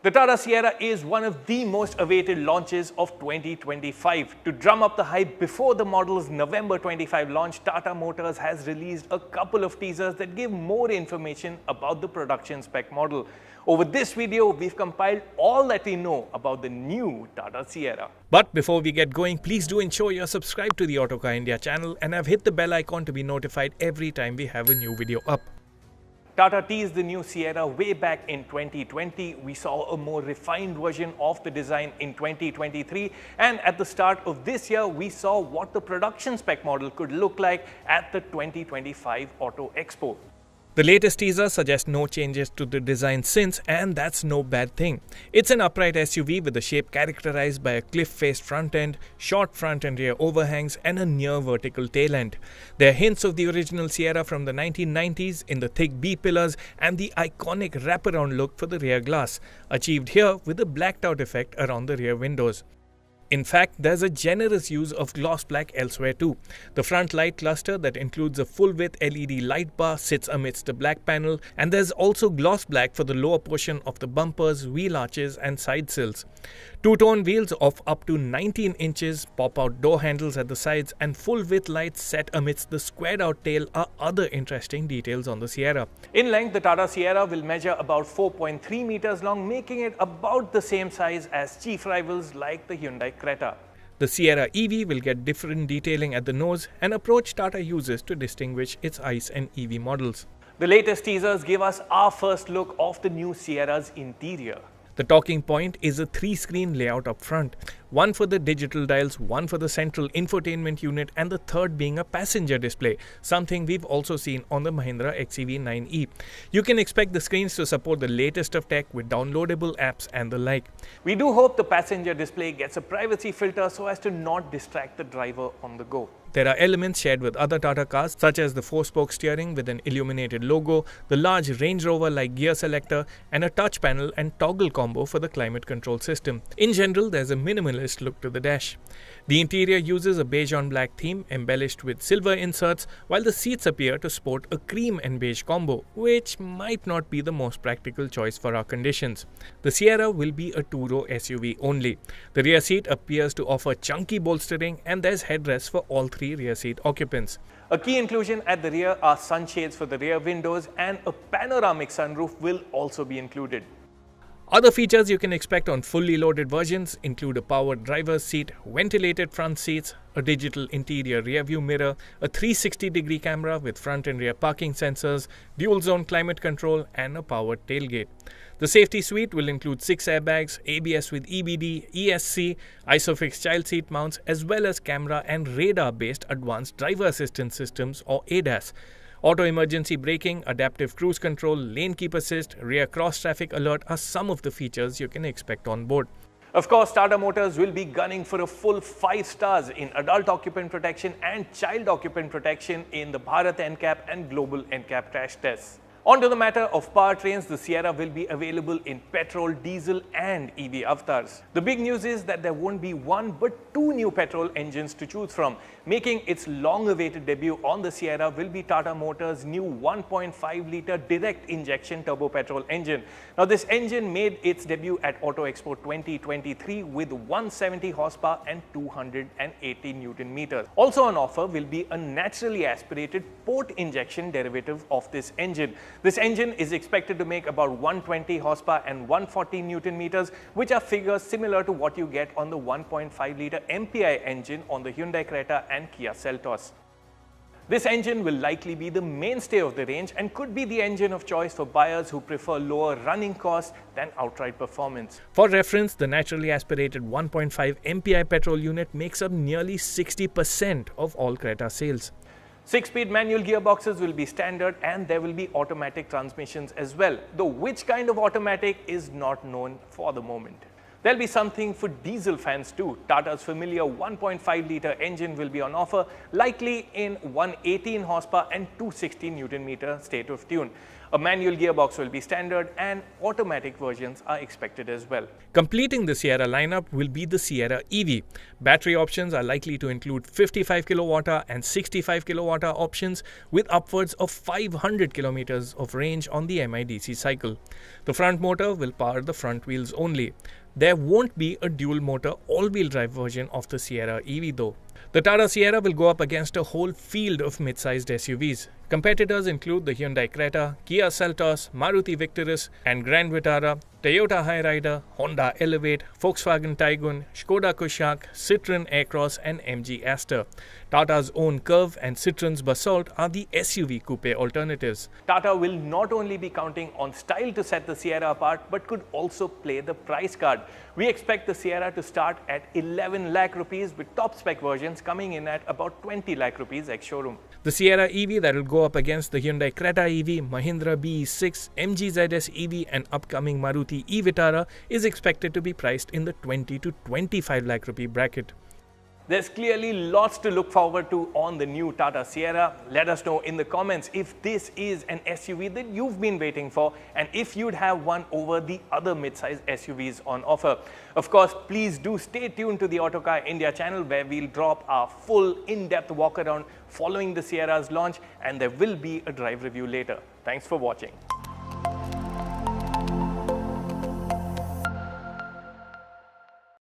The Tata Sierra is one of the most awaited launches of 2025. To drum up the hype before the model's November 25 launch, Tata Motors has released a couple of teasers that give more information about the production spec model. Over this video, we've compiled all that we know about the new Tata Sierra. But before we get going, please do ensure you're subscribed to the Autocar India channel and have hit the bell icon to be notified every time we have a new video up. Tata teased the new Sierra way back in 2020. We saw a more refined version of the design in 2023. And at the start of this year, we saw what the production spec model could look like at the 2025 Auto Expo. The latest teaser suggests no changes to the design since, and that's no bad thing. It's an upright SUV with a shape characterized by a cliff-faced front end, short front and rear overhangs, and a near vertical tail end. There are hints of the original Sierra from the 1990s in the thick B-pillars and the iconic wraparound look for the rear glass, achieved here with a blacked-out effect around the rear windows. In fact, there's a generous use of gloss black elsewhere too. The front light cluster that includes a full-width LED light bar sits amidst the black panel, and there's also gloss black for the lower portion of the bumpers, wheel arches and side sills. Two-tone wheels of up to 19 inches, pop-out door handles at the sides and full-width lights set amidst the squared-out tail are other interesting details on the Sierra. In length, the Tata Sierra will measure about 4.3 meters long, making it about the same size as chief rivals like the Hyundai Creta. The Sierra EV will get different detailing at the nose, an approach Tata uses to distinguish its ICE and EV models. The latest teasers give us our first look of the new Sierra's interior. The talking point is a 3-screen layout up front, one for the digital dials, one for the central infotainment unit, and the third being a passenger display, something we've also seen on the Mahindra XEV 9e. You can expect the screens to support the latest of tech with downloadable apps and the like. We do hope the passenger display gets a privacy filter so as to not distract the driver on the go. There are elements shared with other Tata cars such as the 4-spoke steering with an illuminated logo, the large Range Rover-like gear selector, and a touch panel and toggle combo for the climate control system. In general, there's a minimalist look to the dash. The interior uses a beige on black theme embellished with silver inserts, while the seats appear to sport a cream and beige combo, which might not be the most practical choice for our conditions. The Sierra will be a two-row SUV only. The rear seat appears to offer chunky bolstering, and there's headrests for all three rear seat occupants. A key inclusion at the rear are sunshades for the rear windows, and a panoramic sunroof will also be included. Other features you can expect on fully loaded versions include a powered driver's seat, ventilated front seats, a digital interior rear-view mirror, a 360-degree camera with front and rear parking sensors, dual-zone climate control, and a powered tailgate. The safety suite will include 6 airbags, ABS with EBD, ESC, ISOFIX child seat mounts, as well as camera and radar-based advanced driver assistance systems or ADAS. Auto emergency braking, adaptive cruise control, lane keep assist, rear cross traffic alert are some of the features you can expect on board. Of course, Tata Motors will be gunning for a full 5 stars in adult occupant protection and child occupant protection in the Bharat NCAP and Global NCAP crash tests. On to the matter of powertrains, the Sierra will be available in petrol, diesel and EV avatars. The big news is that there won't be one but 2 new petrol engines to choose from. Making its long-awaited debut on the Sierra will be Tata Motors' new 1.5-litre direct injection turbo petrol engine. Now, this engine made its debut at Auto Expo 2023 with 170 horsepower and 280 Newton meters. Also on offer will be a naturally aspirated port injection derivative of this engine. This engine is expected to make about 120 horsepower and 140 Newton meters, which are figures similar to what you get on the 1.5-litre MPI engine on the Hyundai Creta and Kia Seltos. This engine will likely be the mainstay of the range and could be the engine of choice for buyers who prefer lower running costs than outright performance. For reference, the naturally aspirated 1.5 MPI petrol unit makes up nearly 60% of all Creta sales. 6-speed manual gearboxes will be standard and there will be automatic transmissions as well, though which kind of automatic is not known for the moment. There'll be something for diesel fans too. Tata's familiar 1.5-litre engine will be on offer, likely in 118 horsepower and 260 Newton meter state of tune. A manual gearbox will be standard and automatic versions are expected as well. Completing the Sierra lineup will be the Sierra EV. Battery options are likely to include 55 kWh and 65 kWh options with upwards of 500 kilometers of range on the MIDC cycle. The front motor will power the front wheels only. There won't be a dual motor all-wheel drive version of the Sierra EV though. The Tata Sierra will go up against a whole field of mid-sized SUVs. Competitors include the Hyundai Creta, Kia Seltos, Maruti Victoris and Grand Vitara, Toyota Hyryder, Honda Elevate, Volkswagen Tiguan, Skoda Kushaq, Citroen Aircross and MG Aster. Tata's own Curve and Citroen's Basalt are the SUV coupe alternatives. Tata will not only be counting on style to set the Sierra apart, but could also play the price card. We expect the Sierra to start at 11 lakh rupees with top spec versions coming in at about 20 lakh rupees ex-showroom. The Sierra EV that will go up against the Hyundai Creta EV, Mahindra BE6, MG ZS EV and upcoming Maruti e-Vitara is expected to be priced in the 20 to 25 lakh rupee bracket. There's clearly lots to look forward to on the new Tata Sierra. Let us know in the comments if this is an SUV that you've been waiting for and if you'd have one over the other mid-size SUVs on offer. Of course, please do stay tuned to the Autocar India channel where we'll drop our full in-depth walk around following the Sierra's launch and there will be a drive review later. Thanks for watching.